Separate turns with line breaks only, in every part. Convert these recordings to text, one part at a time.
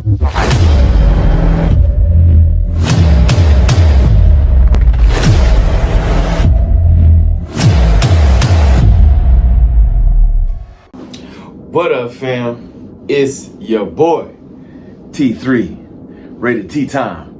What up, fam? It's your boy, T3, rated T time,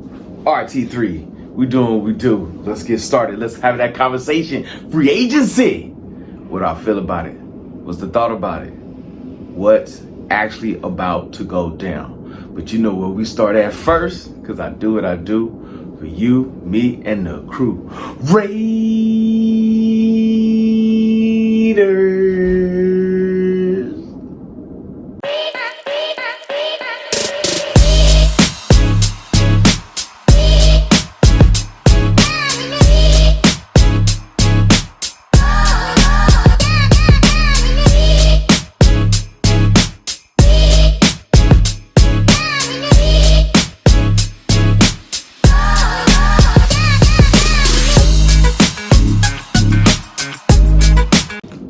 RT3. We doing what we do. Let's get started. Let's have that conversation. Free agency. What I feel about it. What's the thought about it? What's actually about to go down? But you know where we start at first, because I do what I do for you, me, and the crew. Raiders.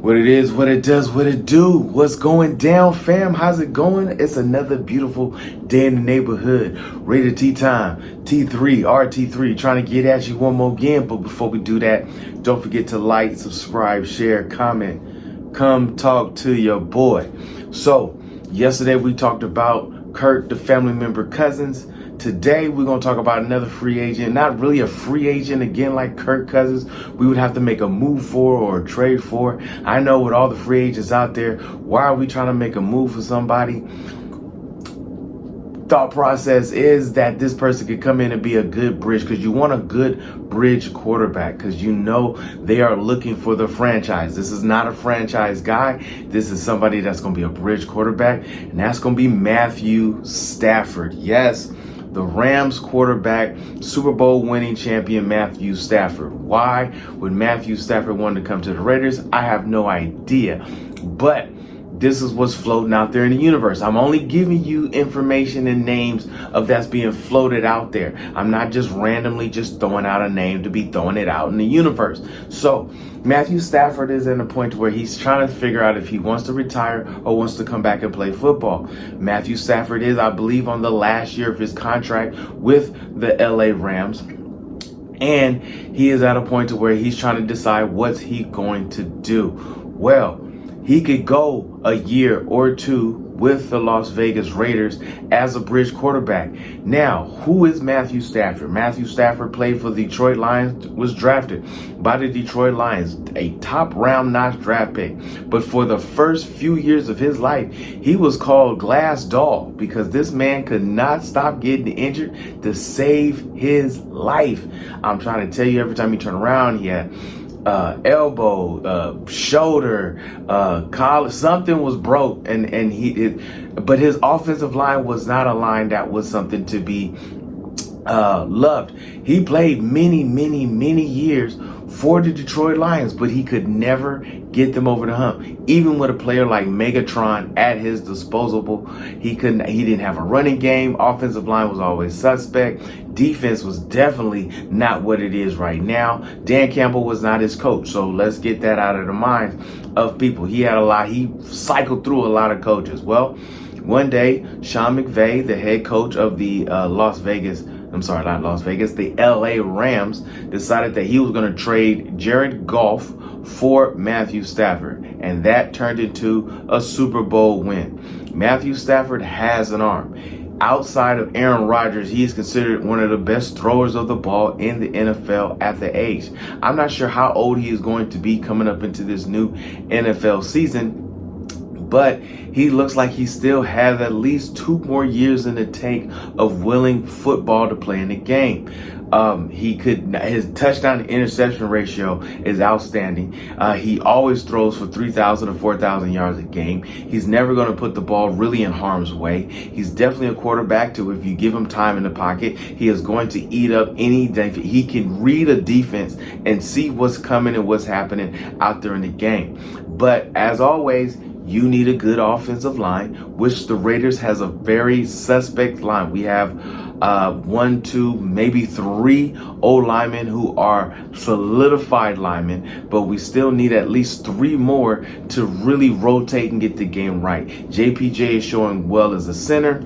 What it is, what it does, what it do. What's going down, fam? How's it going? It's another beautiful day in the neighborhood. Rated T time, T3, RT3, trying to get at you one more again. But before we do that, don't forget to like, subscribe, share, comment. Come talk to your boy. So, yesterday we talked about Kurt, the family member Cousins. Today, we're going to talk about another free agent. Not really a free agent, again, like Kirk Cousins. We would have to make a move for or a trade for. I know with all the free agents out there, why are we trying to make a move for somebody? Thought process is that this person could come in and be a good bridge, because you want a good bridge quarterback, because you know they are looking for the franchise. This is not a franchise guy. This is somebody that's going to be a bridge quarterback, and that's going to be Matthew Stafford. Yes, the Rams quarterback, Super Bowl winning champion Matthew Stafford. Why would Matthew Stafford want to come to the Raiders? I have no idea. But this is what's floating out there in the universe. I'm only giving you information and names of that's being floated out there. I'm not just randomly just throwing out a name to be throwing it out in the universe. So Matthew Stafford is in a point where he's trying to figure out if he wants to retire or wants to come back and play football. Matthew Stafford is, I believe, on the last year of his contract with the LA Rams. And he is at a point to where he's trying to decide what's he going to do. Well, he could go a year or two with the Las Vegas Raiders as a bridge quarterback. Now, who is Matthew Stafford? Matthew Stafford played for the Detroit Lions, was drafted by the Detroit Lions, a top round notch draft pick. But for the first few years of his life, he was called Glass Doll, because this man could not stop getting injured to save his life. I'm trying to tell you, every time he turned around, he had elbow, shoulder, collar, something was broke, but his offensive line was not a line that was something to be loved. He played many years for the Detroit Lions, but he could never get them over the hump. Even with a player like Megatron at his disposal, he didn't have a running game. Offensive line was always suspect. Defense was definitely not what it is right now. Dan Campbell was not his coach, so let's get that out of the minds of people. He cycled through a lot of coaches. Well, one day, Sean McVay, the head coach of the the LA Rams, decided that he was going to trade Jared Goff for Matthew Stafford, and that turned into a Super Bowl win. Matthew Stafford has an arm. Outside of Aaron Rodgers, he is considered one of the best throwers of the ball in the NFL at the age. I'm not sure how old he is going to be coming up into this new NFL season, but he looks like he still has at least 2 more years in the tank of willing football to play in the game. His touchdown to interception ratio is outstanding. He always throws for 3,000 to 4,000 yards a game. He's never going to put the ball really in harm's way. He's definitely a quarterback too. If you give him time in the pocket, he is going to eat up any defense. He can read a defense and see what's coming and what's happening out there in the game. But as always, you need a good offensive line, which the Raiders has a very suspect line. We have one, two, maybe three O-linemen who are solidified linemen, but we still need at least three more to really rotate and get the game right. JPJ is showing well as a center,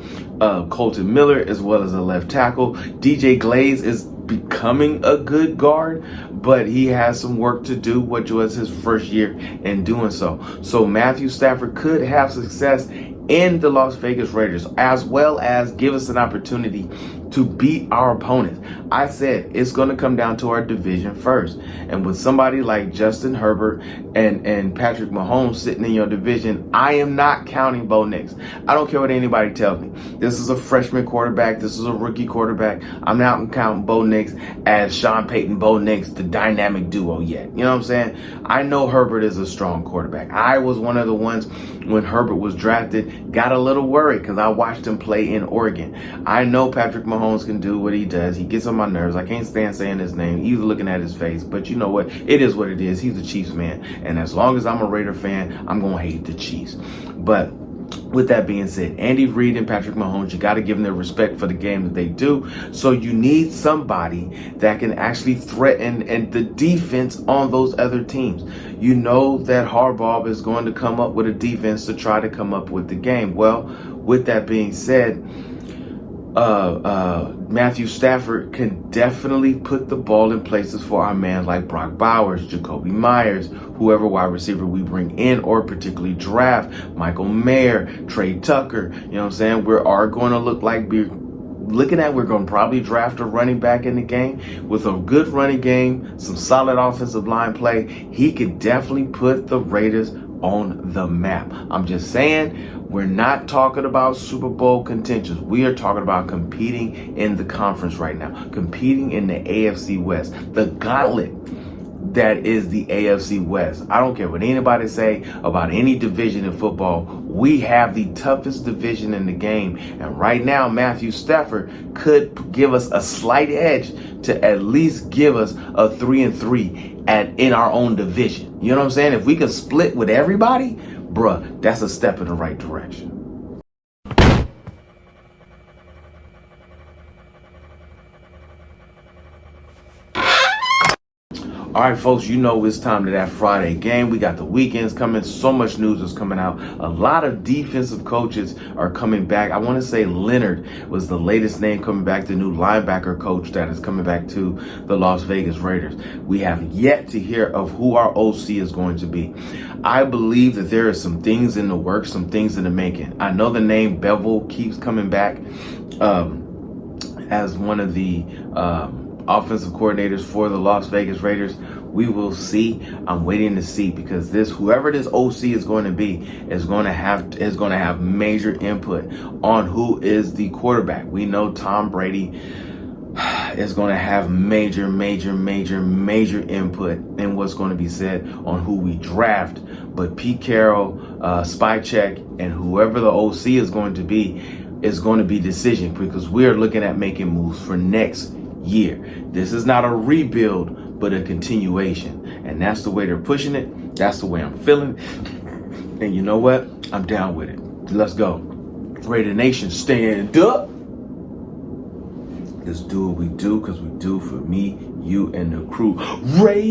Colton Miller as well as a left tackle. DJ Glaze is becoming a good guard, but he has some work to do, which was his first year in doing so. So Matthew Stafford could have success in the Las Vegas Raiders, as well as give us an opportunity to beat our opponents. I said it's going to come down to our division first. And with somebody like Justin Herbert and Patrick Mahomes sitting in your division, I am not counting Bo Nix. I don't care what anybody tells me. This is a freshman quarterback. This is a rookie quarterback. I'm not counting Bo Nix as Sean Payton, Bo Nix, the dynamic duo yet. You know what I'm saying? I know Herbert is a strong quarterback. I was one of the ones when Herbert was drafted, got a little worried because I watched him play in Oregon. I know Patrick Mahomes can do what he does. He gets on my nerves. I can't stand saying his name, even looking at his face. But you know what? It is what it is. He's a Chiefs man. And as long as I'm a Raider fan, I'm going to hate the Chiefs. But with that being said, Andy Reid and Patrick Mahomes, you got to give them their respect for the game that they do. So you need somebody that can actually threaten and the defense on those other teams. You know that Harbaugh is going to come up with a defense to try to come up with the game. Well, with that being said, Matthew Stafford can definitely put the ball in places for our man like Brock Bowers, Jacoby Myers, whoever wide receiver we bring in or particularly draft, Michael Mayer, Trey Tucker. You know what I'm saying? We are going to look like we're going to probably draft a running back in the game. With a good running game, some solid offensive line play, he could definitely put the Raiders on the map. I'm just saying, we're not talking about Super Bowl contentions. We are talking about competing in the conference right now, competing in the AFC West, the gauntlet that is the AFC West. I don't care what anybody say about any division in football. We have the toughest division in the game. And right now, Matthew Stafford could give us a slight edge to at least give us a 3-3 in our own division. You know what I'm saying? If we could split with everybody, bruh, that's a step in the right direction. All right, folks, you know it's time to that Friday game. We got the weekends coming. So much news is coming out. A lot of defensive coaches are coming back. I want to say Leonard was the latest name coming back, the new linebacker coach that is coming back to the Las Vegas Raiders. We have yet to hear of who our OC is going to be. I believe that there are some things in the works, some things in the making. I know the name Bevel keeps coming back as one of the offensive coordinators for the Las Vegas Raiders. We will see. I'm waiting to see, because whoever this OC is going to be is going to have major input on who is the quarterback. We know Tom Brady is going to have major input in what's going to be said on who we draft. But Pete Carroll, Spycheck, and whoever the OC is going to be decision, because we're looking at making moves for next year. This is not a rebuild, but a continuation. And that's the way they're pushing it. That's the way I'm feeling. And you know what? I'm down with it. Let's go. Raider Nation, stand up. Let's do what we do, because we do for me, you, and the crew. Raiders.